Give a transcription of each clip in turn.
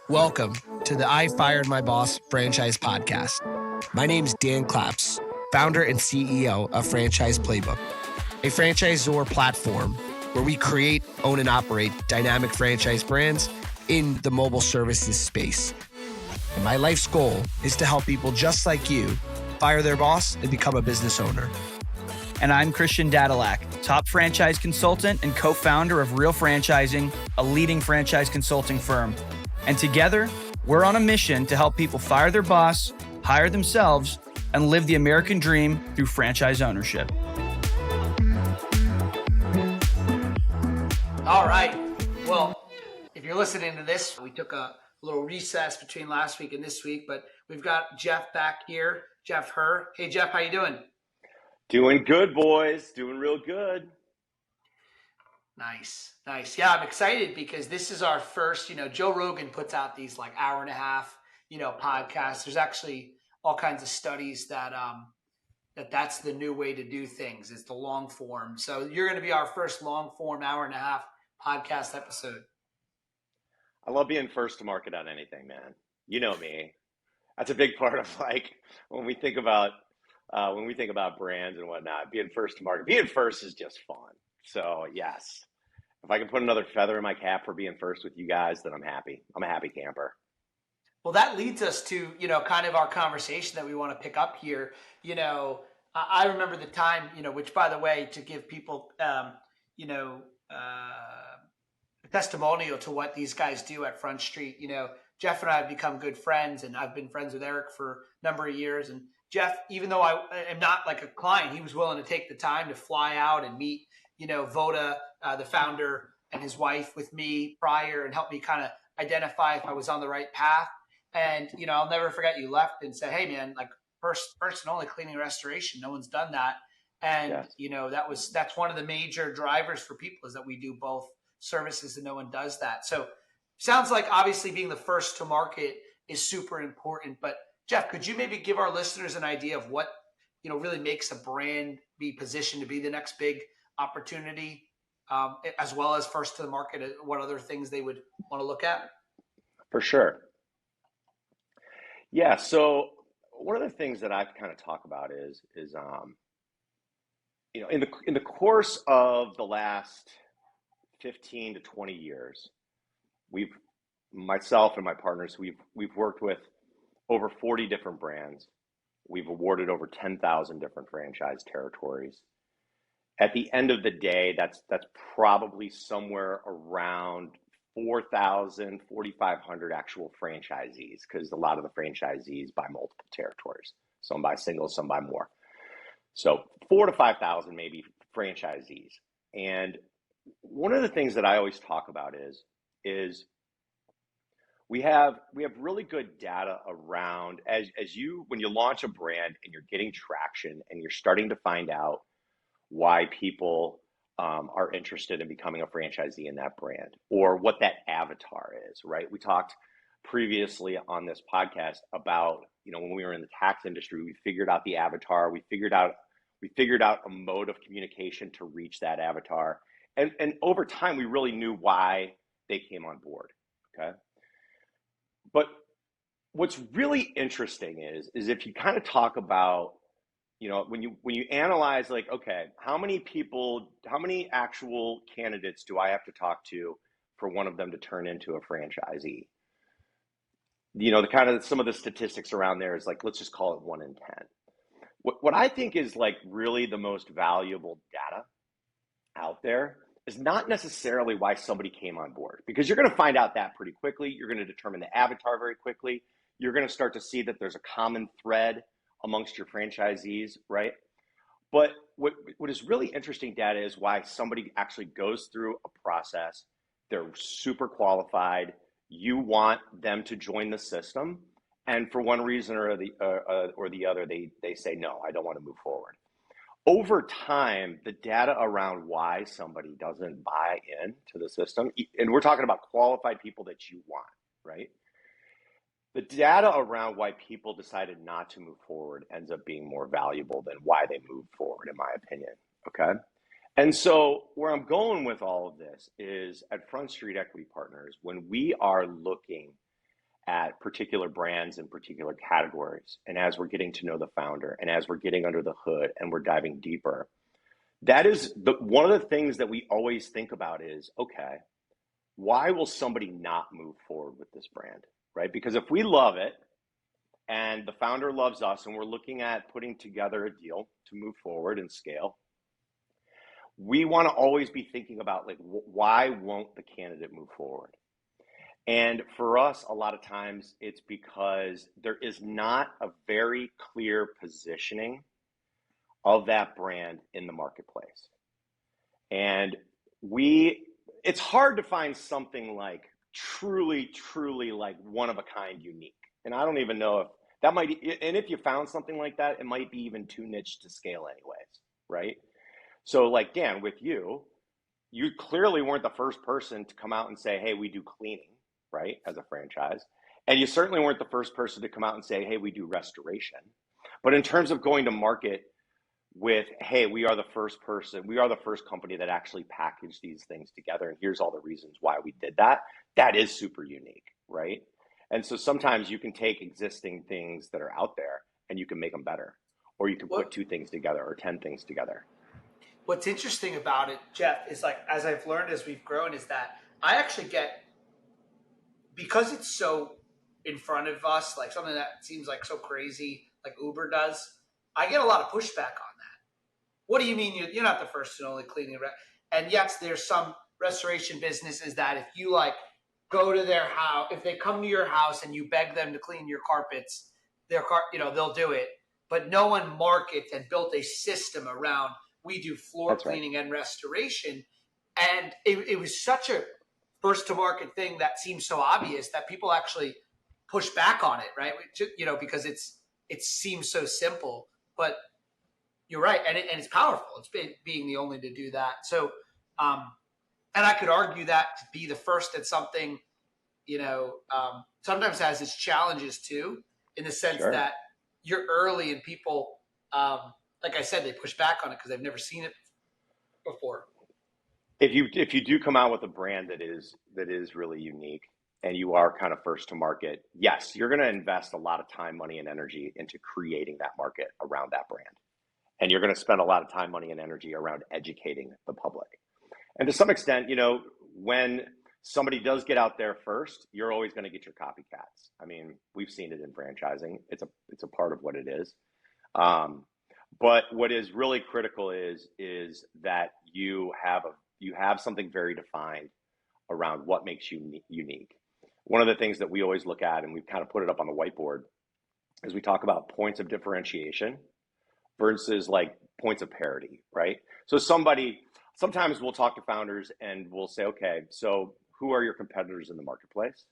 Welcome to the I Fired My Boss franchise podcast. My name's Dan Claps, founder and CEO of Franchise Playbook, a franchisor platform where we create, own, and operate dynamic franchise brands in the mobile services space. And my life's goal is to help people just like you fire their boss and become a business owner. And I'm Christian Dadulak, top franchise consultant and co-founder of Real Franchising, a leading franchise consulting firm. And together, we're on a mission to help people fire their boss, hire themselves, and live the American dream through franchise ownership. All right. Well, if you're listening to this, we took a little recess between last week and this week, but we've got Jeff back here, Jeff Herr. Hey, Jeff, how you doing? Doing good, boys. Doing real good. Nice. Yeah, I'm excited because this is our first, Joe Rogan puts out these like hour and a half, podcasts. There's actually all kinds of studies that that's the new way to do things. It's the long form. So you're going to be our first long form hour and a half podcast episode. I love being first to market on anything, man. You know me. That's a big part of like when we think about brands and whatnot, being first to market. Being first is just fun. So yes, if I can put another feather in my cap for being first with you guys, then I'm happy. I'm a happy camper. Well, that leads us to, kind of our conversation that we want to pick up here. I remember the time, which by the way, to give people, a testimonial to what these guys do at Front Street, Jeff and I have become good friends, and I've been friends with Eric for a number of years. And Jeff, even though I am not like a client, he was willing to take the time to fly out and meet, Voda, the founder, and his wife with me prior and help me kind of identify if I was on the right path. And, I'll never forget you left and said, hey man, like first and only cleaning and restoration. No one's done that. And, yes. That's one of the major drivers for people is that we do both services and no one does that. So sounds like obviously being the first to market is super important, but Jeff, could you maybe give our listeners an idea of what, really makes a brand be positioned to be the next big opportunity, as well as first to the market, what other things they would want to look at? For sure. Yeah. So one of the things that I kind of talk about is in the course of the last 15 to 20 years, myself and my partners, we've worked with over 40 different brands. We've awarded over 10,000 different franchise territories. At the end of the day, that's probably somewhere around 4,000, 4,500 actual franchisees, because a lot of the franchisees buy multiple territories. Some buy singles, some buy more. So 4,000 to 5,000 maybe franchisees. And one of the things that I always talk about is we have really good data around when you launch a brand and you're getting traction and you're starting to find out why people are interested in becoming a franchisee in that brand, or what that avatar is, right? We talked previously on this podcast about, when we were in the tax industry, we figured out the avatar, we figured out a mode of communication to reach that avatar. And over time, we really knew why they came on board, okay? But what's really interesting is if you kind of talk about, when you analyze like, okay, how many actual candidates do I have to talk to for one of them to turn into a franchisee? The kind of some of the statistics around there is like, let's just call it 1 in 10. What I think is like really the most valuable data out there is not necessarily why somebody came on board, because you're going to find out that pretty quickly. You're going to determine the avatar very quickly. You're going to start to see that there's a common thread amongst your franchisees, right? But what is really interesting data is why somebody actually goes through a process. They're super qualified. You want them to join the system, and for one reason or the other, they say, no, I don't want to move forward. Over time, the data around why somebody doesn't buy into the system, and we're talking about qualified people that you want, right? The data around why people decided not to move forward ends up being more valuable than why they moved forward, in my opinion, okay? And so where I'm going with all of this is at Front Street Equity Partners, when we are looking at particular brands and particular categories, and as we're getting to know the founder, and as we're getting under the hood and we're diving deeper, that is one of the things that we always think about is, okay, why will somebody not move forward with this brand, right? Because if we love it and the founder loves us and we're looking at putting together a deal to move forward and scale, we want to always be thinking about, like, why won't the candidate move forward? And for us, a lot of times it's because there is not a very clear positioning of that brand in the marketplace. And it's hard to find something like truly like one of a kind unique. And I don't even know if that might, and if you found something like that, it might be even too niche to scale anyways, right? So like Dan, with you clearly weren't the first person to come out and say, hey, we do cleaning, right, as a franchise. And you certainly weren't the first person to come out and say, hey, we do restoration. But in terms of going to market with, hey, we are the first company that actually packaged these things together, and here's all the reasons why we did that, that is super unique, right? And so sometimes you can take existing things that are out there and you can make them better, or you can put 2 things together or 10 things together. What's interesting about it, Jeff, is like, as I've learned as we've grown, is that I actually get, because it's so in front of us, like something that seems like so crazy, like Uber does, I get a lot of pushback on that. What do you mean you're not the first and only cleaning? And yes, there's some restoration businesses that if you like go to their house, if they come to your house and you beg them to clean your carpets, they'll do it. But no one markets and built a system around, we do floor cleaning and restoration. And it was such a first to market thing that seems so obvious that people actually push back on it, right? Because it seems so simple, but you're right. And it's powerful. It's being the only to do that. So, and I could argue that to be the first at something, sometimes has its challenges too, in the sense that you're early and people, like I said, they push back on it because they've never seen it before. If you do come out with a brand that is really unique and you are kind of first to market, yes, you're going to invest a lot of time, money, and energy into creating that market around that brand. And you're going to spend a lot of time, money, and energy around educating the public. And to some extent, when somebody does get out there first, you're always going to get your copycats. I mean, we've seen it in franchising. It's a part of what it is. But what is really critical is that you have something very defined around what makes you unique. One of the things that we always look at, and we've kind of put it up on the whiteboard, is we talk about points of differentiation versus like points of parity, right? So sometimes we'll talk to founders and we'll say, okay, so who are your competitors in the marketplace?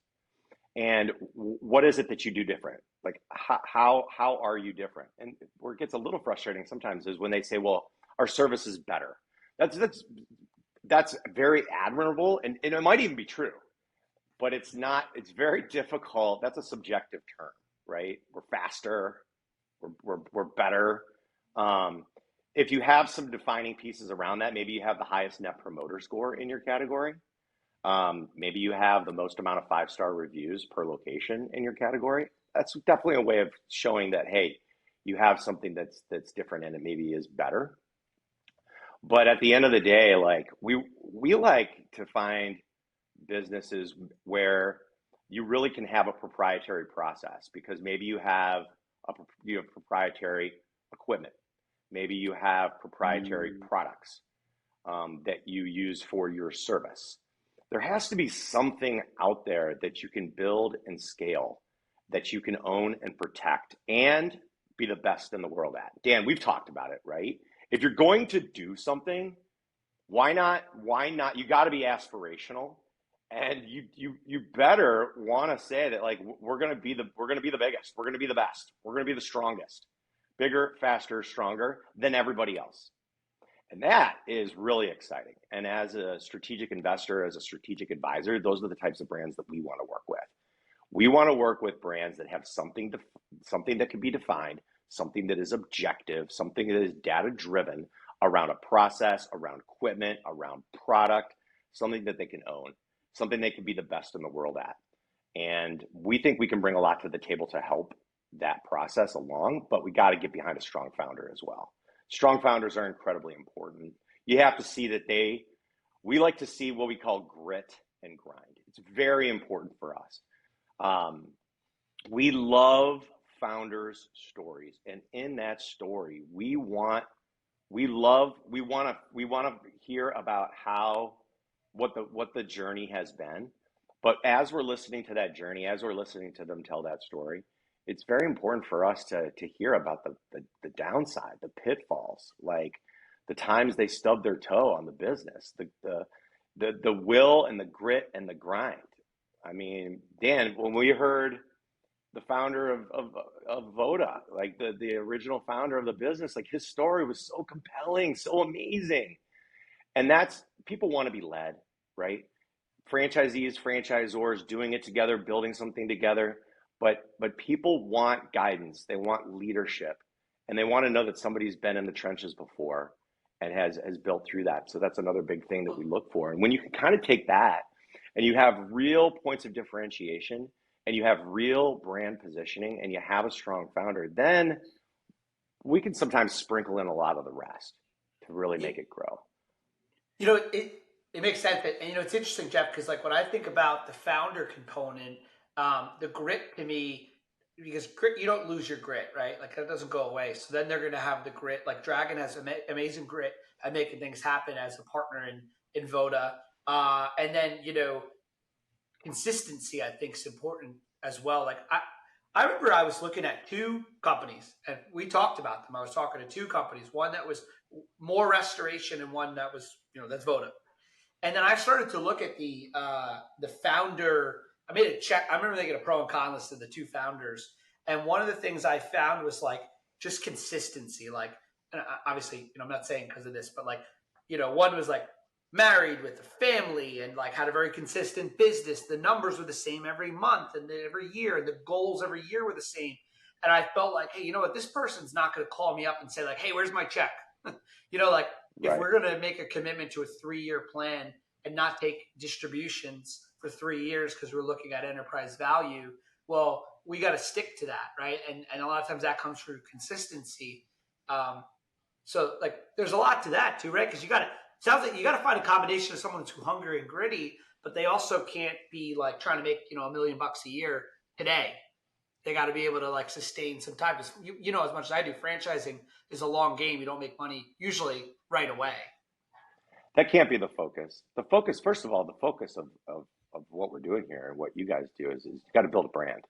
And what is it that you do different? Like, how are you different? And where it gets a little frustrating sometimes is when they say, well, our service is better. That's very admirable. And it might even be true, but it's very difficult. That's a subjective term, right? We're faster, we're better. If you have some defining pieces around that, maybe you have the highest net promoter score in your category. Maybe you have the most amount of 5-star reviews per location in your category. That's definitely a way of showing that, hey, you have something that's different and it maybe is better. But at the end of the day, like we like to find businesses where you really can have a proprietary process, because maybe you have proprietary equipment. Maybe you have proprietary products that you use for your service. There has to be something out there that you can build and scale, that you can own and protect and be the best in the world at. Dan, we've talked about it, right? If you're going to do something, why not? You got to be aspirational, and you better want to say that, like, we're going to be the biggest, we're going to be the best, we're going to be the strongest, bigger, faster, stronger than everybody else. And that is really exciting. And as a strategic investor, as a strategic advisor, those are the types of brands that we want to work with. We want to work with brands that have something that can be defined, something that is objective, something that is data driven around a process, around equipment, around product, something that they can own, something they can be the best in the world at. And we think we can bring a lot to the table to help that process along, but we got to get behind a strong founder as well. Strong founders are incredibly important. You have to see that we like to see what we call grit and grind. It's very important for us. We love founders' stories, and in that story, we want to hear about what the journey has been. But as we're listening to that journey, as we're listening to them tell that story, it's very important for us to hear about the downside, the pitfalls, like the times they stubbed their toe on the business, the will and the grit and the grind. I mean, Dan, when we heard the founder of Voda, like the original founder of the business, like his story was so compelling, so amazing. And that's, people want to be led, right? Franchisees, franchisors doing it together, building something together. But people want guidance. They want leadership, and they want to know that somebody's been in the trenches before and has built through that. So that's another big thing that we look for. And when you can kind of take that and you have real points of differentiation and you have real brand positioning and you have a strong founder, then we can sometimes sprinkle in a lot of the rest to really make it grow. It makes sense. And, it's interesting, Jeff, because like when I think about the founder component, the grit to me, because grit, you don't lose your grit, right? Like that doesn't go away. So then they're going to have the grit. Like Dragon has amazing grit at making things happen as a partner in Voda. And then, consistency, I think, is important as well. Like I remember I was looking at two companies and we talked about them. I was talking to two companies, one that was more restoration and one that was, that's Voda. And then I started to look at the founder. I made a check. I remember making a pro and con list of the two founders. And one of the things I found was like just consistency. Like, and obviously, I'm not saying because of this, but like, one was like married with a family and like had a very consistent business. The numbers were the same every month and every year, and the goals every year were the same. And I felt like, hey, you know what? This person's not going to call me up and say like, hey, where's my check? If we're going to make a commitment to a 3-year plan and not take distributions for 3 years because we're looking at enterprise value, well, we got to stick to that, right? And a lot of times that comes through consistency. So like, there's a lot to that too, right? Because sounds like you got to find a combination of someone who's hungry and gritty, but they also can't be like trying to make $1 million a year today. They got to be able to like sustain some time. Because as much as I do, franchising is a long game. You don't make money usually right away. That can't be the focus. The focus, first of all, the focus of what we're doing here and what you guys do is you got to build a brand.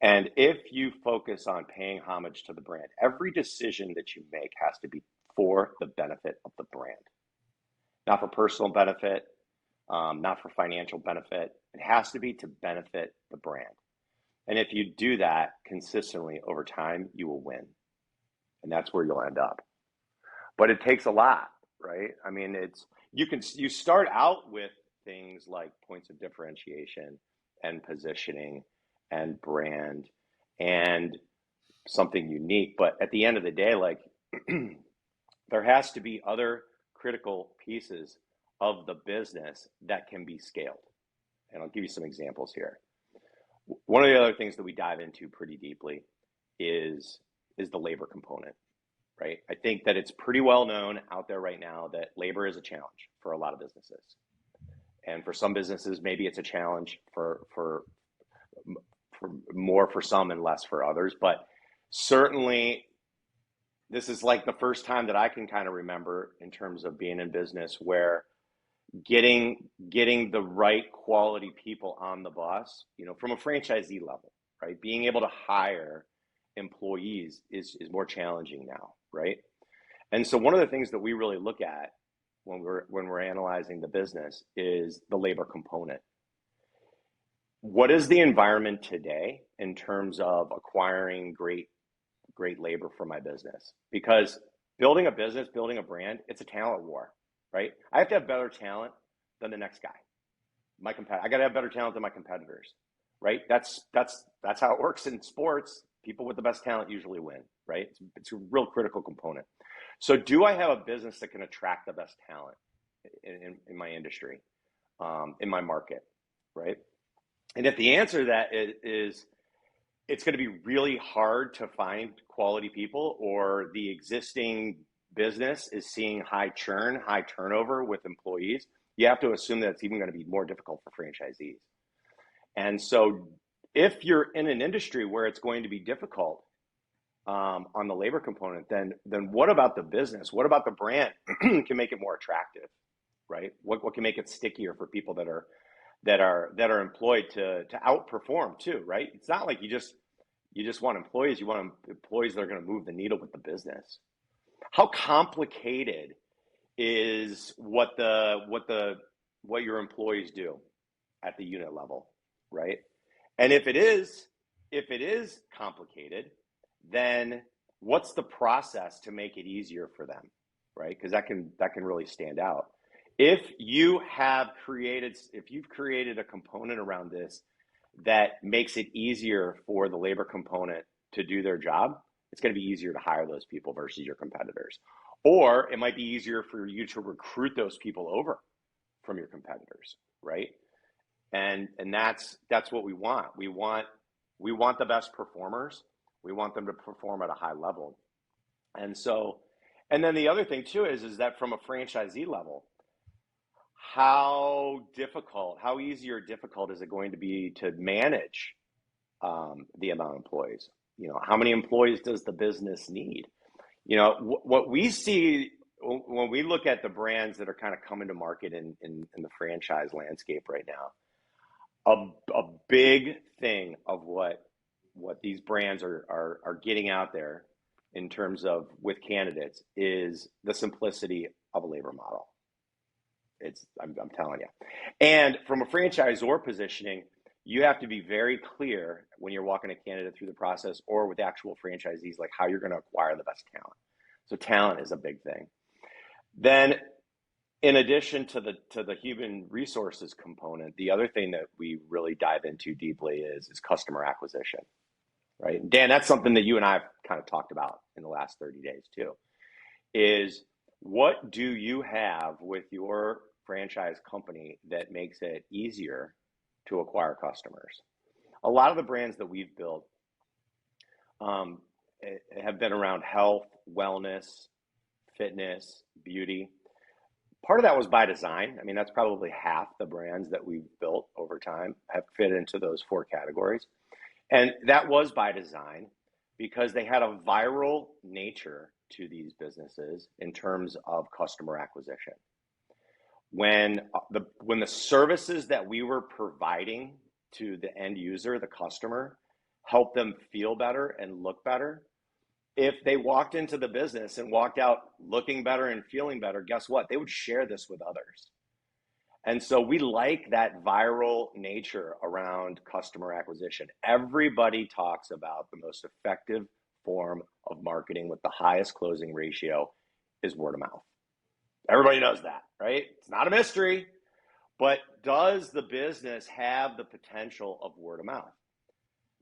And if you focus on paying homage to the brand, every decision that you make has to be for the benefit of the brand, not for personal benefit, not for financial benefit. It has to be to benefit the brand. And if you do that consistently over time, you will win. And that's where you'll end up. But it takes a lot, right? I mean, you start out with things like points of differentiation and positioning and brand and something unique. But at the end of the day, like there has to be other critical pieces of the business that can be scaled. And I'll give you some examples here. One of the other things that we dive into pretty deeply is the labor component, right? I think that it's pretty well known out there right now that labor is a challenge for a lot of businesses. And for some businesses, maybe it's a challenge for more for some and less for others. But certainly, this is like the first time that I can kind of remember in terms of being in business where getting the right quality people on the bus, from a franchisee level, right? Being able to hire employees is more challenging now, right? And so one of the things that we really look at when we're analyzing the business is the labor component. What is the environment today in terms of acquiring great labor for my business? Because building a business, building a brand, it's a talent war, right? I have to have better talent than the next guy. I got to have better talent than my competitors, right? That's how it works in sports. People with the best talent usually win, right? It's a real critical component. So do I have a business that can attract the best talent in my industry, in my market, right? And if the answer to that is it's going to be really hard to find quality people, or the existing business is seeing high churn, high turnover with employees, you have to assume that it's even going to be more difficult for franchisees. And so if you're in an industry where it's going to be difficult on the labor component, then what about the business? What about the brand can make it more attractive, right? What can make it stickier for people that are employed to outperform too, right? It's not like you just want employees. You want employees that are going to move the needle with the business. How complicated is what your employees do at the unit level, right? And if it is complicated, then what's the process to make it easier for them, right? Because that can really stand out. If you've created a component around this that makes it easier for the labor component to do their job, it's going to be easier to hire those people versus your competitors. Or it might be easier for you to recruit those people over from your competitors, right? And that's what we want. We want the best performers. We want them to perform at a high level. And then the other thing too is that from a franchisee level, how easy or difficult is it going to be to manage the amount of employees? How many employees does the business need? What we see when we look at the brands that are kind of coming to market in the franchise landscape right now, a big thing of what these brands are getting out there in terms of with candidates is the simplicity of a labor model. I'm telling you. And from a franchisor positioning, you have to be very clear when you're walking a candidate through the process or with actual franchisees, like how you're going to acquire the best talent. So talent is a big thing. Then in addition to the human resources component, the other thing that we really dive into deeply is customer acquisition, right? And Dan, that's something that you and I have kind of talked about in the last 30 days too, is what do you have with your franchise company that makes it easier to acquire customers? A lot of the brands that we've built have been around health, wellness, fitness, beauty. Part of that was by design. I mean, that's probably half the brands that we've built over time have fit into those 4 categories. And that was by design because they had a viral nature to these businesses in terms of customer acquisition. When the services that we were providing to the end user, the customer, helped them feel better and look better, if they walked into the business and walked out looking better and feeling better, guess what? They would share this with others. And so we like that viral nature around customer acquisition. Everybody talks about the most effective form of marketing with the highest closing ratio is word of mouth. Everybody knows that, right? It's not a mystery, but does the business have the potential of word of mouth?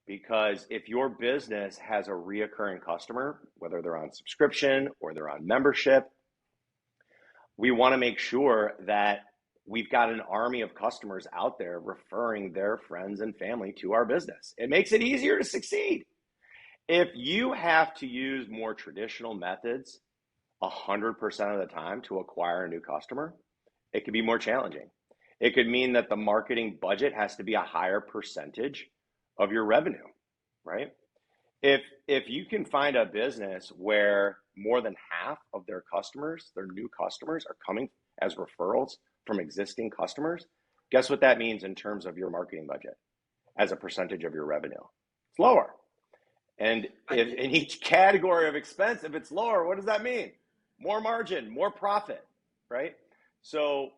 Because if your business has a reoccurring customer, whether they're on subscription or they're on membership, we want to make sure that we've got an army of customers out there referring their friends and family to our business. It makes it easier to succeed. If you have to use more traditional methods 100% of the time to acquire a new customer, it could be more challenging. It could mean that the marketing budget has to be a higher percentage of your revenue, right? If you can find a business where more than half of their customers, their new customers, are coming as referrals from existing customers, guess what that means in terms of your marketing budget as a percentage of your revenue? It's lower. And if in each category of expense, if it's lower, what does that mean? More margin, more profit, right? So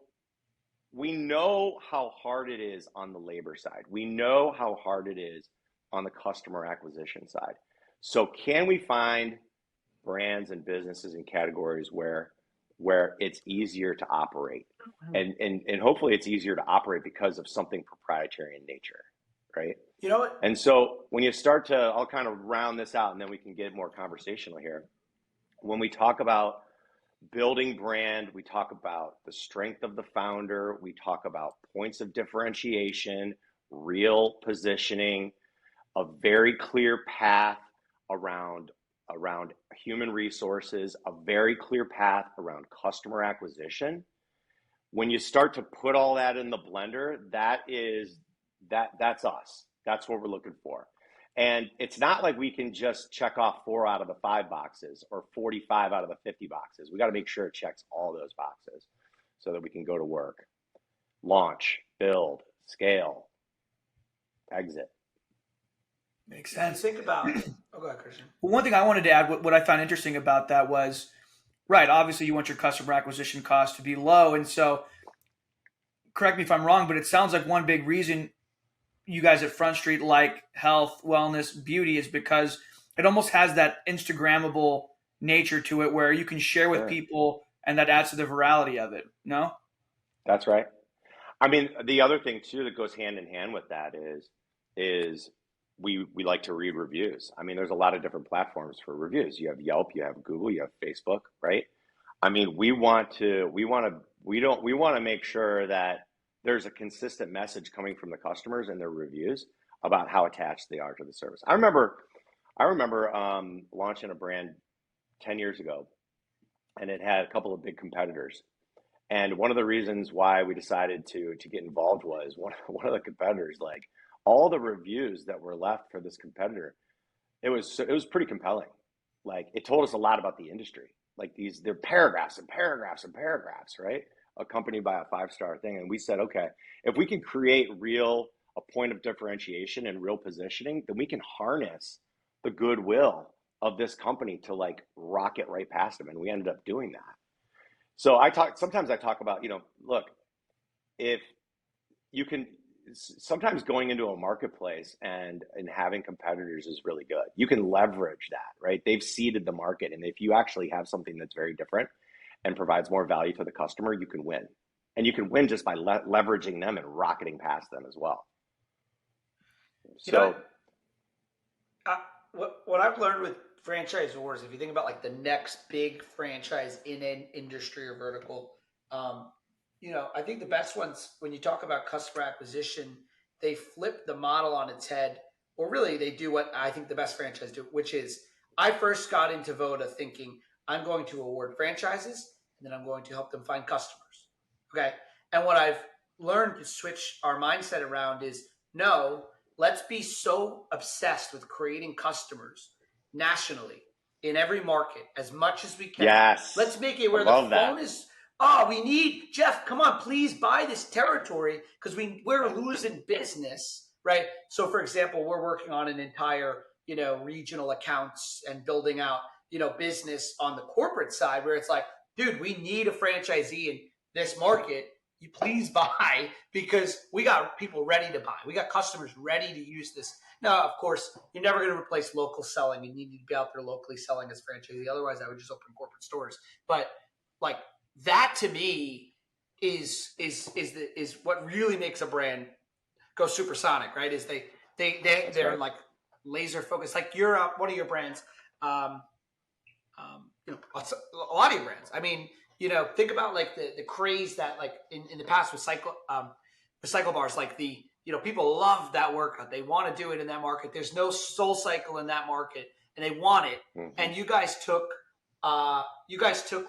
we know how hard it is on the labor side. We know how hard it is on the customer acquisition side. So can we find brands and businesses and categories where it's easier to operate? And hopefully it's easier to operate because of something proprietary in nature, right? You know what? And so when you start to, I'll kind of round this out and then we can get more conversational here. When we talk about building brand, we talk about the strength of the founder, we talk about points of differentiation, real positioning, a very clear path around human resources, a very clear path around customer acquisition. When you start to put all that in the blender, that's us. That's what we're looking for. And it's not like we can just check off 4 out of the 5 boxes or 45 out of the 50 boxes. We got to make sure it checks all those boxes so that we can go to work, launch, build, scale, exit. Makes sense. Think about. Oh, go ahead, Christian. Well, one thing I wanted to add, what I found interesting about that was, right, obviously you want your customer acquisition cost to be low. And so, correct me if I'm wrong, but it sounds like one big reason you guys at Front Street like health, wellness, beauty is because it almost has that Instagrammable nature to it where you can share with people and that adds to the virality of it. No? That's right. I mean, the other thing too that goes hand in hand with that is we like to read reviews. I mean, there's a lot of different platforms for reviews. You have Yelp, you have Google, you have Facebook, right? I mean, we want to make sure that there's a consistent message coming from the customers and their reviews about how attached they are to the service. I remember launching a brand 10 years ago, and it had a couple of big competitors. And one of the reasons why we decided to get involved was one of the competitors, like all the reviews that were left for this competitor, it was pretty compelling. Like it told us a lot about the industry. Like they're paragraphs and paragraphs and paragraphs, right? Accompanied by a 5-star thing. And we said, okay, if we can create a point of differentiation and real positioning, then we can harness the goodwill of this company to like rocket right past them. And we ended up doing that. So sometimes I talk about, look, if you can, sometimes going into a marketplace and having competitors is really good. You can leverage that, right? They've seeded the market. And if you actually have something that's very different and provides more value to the customer, you can win. And you can win just by leveraging them and rocketing past them as well. So what I've learned with franchisors, if you think about like the next big franchise in an industry or vertical, I think the best ones, when you talk about customer acquisition, they flip the model on its head, or really they do what I think the best franchise do, which is I first got into Voda thinking I'm going to award franchises and then I'm going to help them find customers. Okay. And what I've learned to switch our mindset around is no, let's be so obsessed with creating customers nationally in every market as much as we can. Yes. Let's make it where the phone is. Oh, we need Jeff. Come on, please buy this territory because we're losing business, right? So, for example, we're working on an entire, regional accounts and building out, business on the corporate side where it's like, dude, we need a franchisee in this market. You please buy because we got people ready to buy. We got customers ready to use this. Now, of course, you're never going to replace local selling. You need to be out there locally selling as franchisee. Otherwise, I would just open corporate stores. But like that to me is what really makes a brand go supersonic, right? Is they're right. Like laser focused. Like you're one of your brands. A lot of your brands. I mean, think about like the craze that like in the past with cycle bars, like people love that workout. They want to do it in that market. There's no Soul Cycle in that market and they want it. Mm-hmm. And you guys took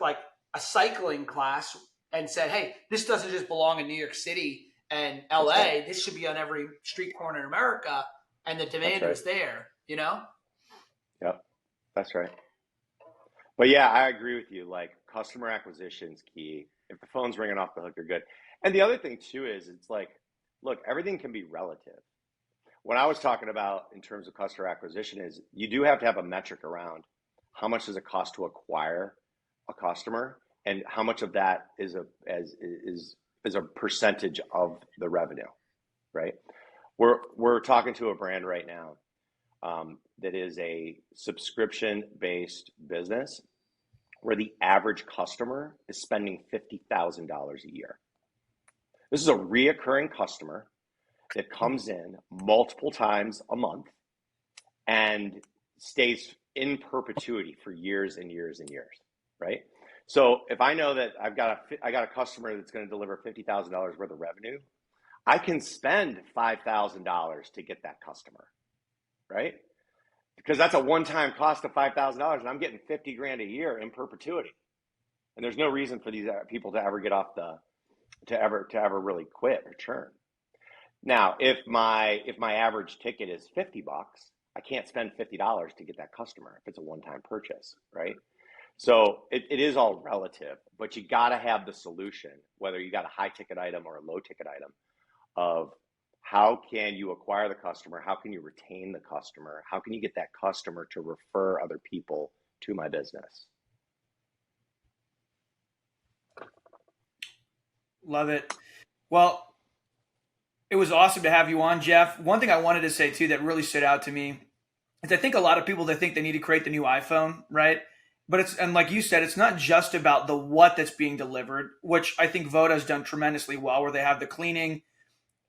like a cycling class and said, hey, this doesn't just belong in New York City and LA. Right. This should be on every street corner in America. And the demand was there, Yep. That's right. But yeah, I agree with you. Like customer acquisition's key. If the phone's ringing off the hook, you're good. And the other thing too is it's like, look, everything can be relative. What I was talking about in terms of customer acquisition is you do have to have a metric around how much does it cost to acquire a customer and how much of that is a percentage of the revenue, right? We're talking to a brand right now that is a subscription-based business where the average customer is spending $50,000 a year. This is a reoccurring customer that comes in multiple times a month and stays in perpetuity for years and years and years, right? So if I know that I got a customer that's going to deliver $50,000 worth of revenue, I can spend $5,000 to get that customer, right? Because that's a one-time cost of $5,000, and I'm getting 50 grand a year in perpetuity. And there's no reason for these people to ever get off to ever really quit or churn. Now, if my average ticket is $50, I can't spend $50 to get that customer if it's a one-time purchase, right? So it is all relative, but you got to have the solution, whether you got a high ticket item or a low ticket item, of how can you acquire the customer? How can you retain the customer? How can you get that customer to refer other people to my business? Love it. Well, it was awesome to have you on, Jeff. One thing I wanted to say too that really stood out to me is I think a lot of people, they think they need to create the new iPhone, right? But and like you said, it's not just about the what that's being delivered, which I think Voda has done tremendously well, where they have the cleaning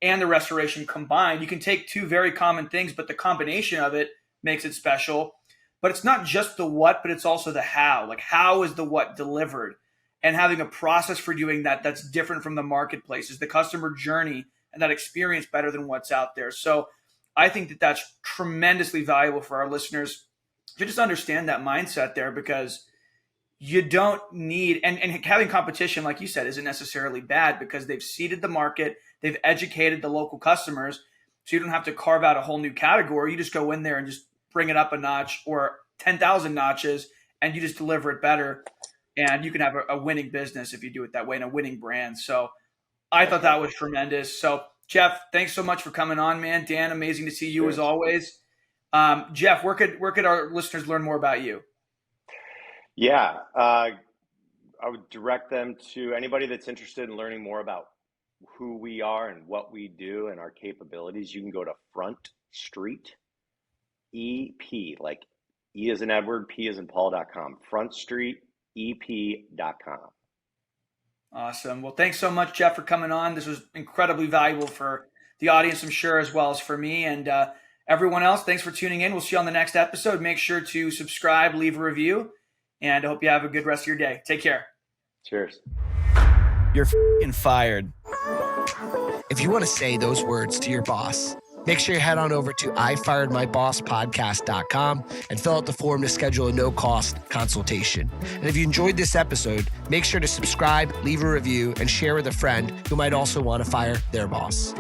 and the restoration combined. You can take two very common things, but the combination of it makes it special. But it's not just the what, but it's also the how. Like, how is the what delivered? And having a process for doing that that's different from the marketplace. Is the customer journey and that experience better than what's out there? So I think that that's tremendously valuable for our listeners to just understand that mindset there, because you don't need, and having competition, like you said, isn't necessarily bad, because they've seeded the market, they've educated the local customers, so you don't have to carve out a whole new category. You just go in there and just bring it up a notch or 10,000 notches, and you just deliver it better. And you can have a winning business if you do it that way, and a winning brand. So I thought that was tremendous. So Jeff, thanks so much for coming on, man. Dan, amazing to see you as always. Jeff, where could our listeners learn more about you? Yeah, I would direct them to anybody that's interested in learning more about who we are and what we do and our capabilities. You can go to Front Street EP, like E as in Edward, P as in Paul.com, frontstreetep.com. Awesome. Well, thanks so much, Jeff, for coming on. This was incredibly valuable for the audience, I'm sure, as well as for me. And everyone else, thanks for tuning in. We'll see you on the next episode. Make sure to subscribe, leave a review, and I hope you have a good rest of your day. Take care. Cheers. You're f***ing fired. If you want to say those words to your boss, make sure you head on over to ifiredmybosspodcast.com and fill out the form to schedule a no-cost consultation. And if you enjoyed this episode, make sure to subscribe, leave a review, and share with a friend who might also want to fire their boss.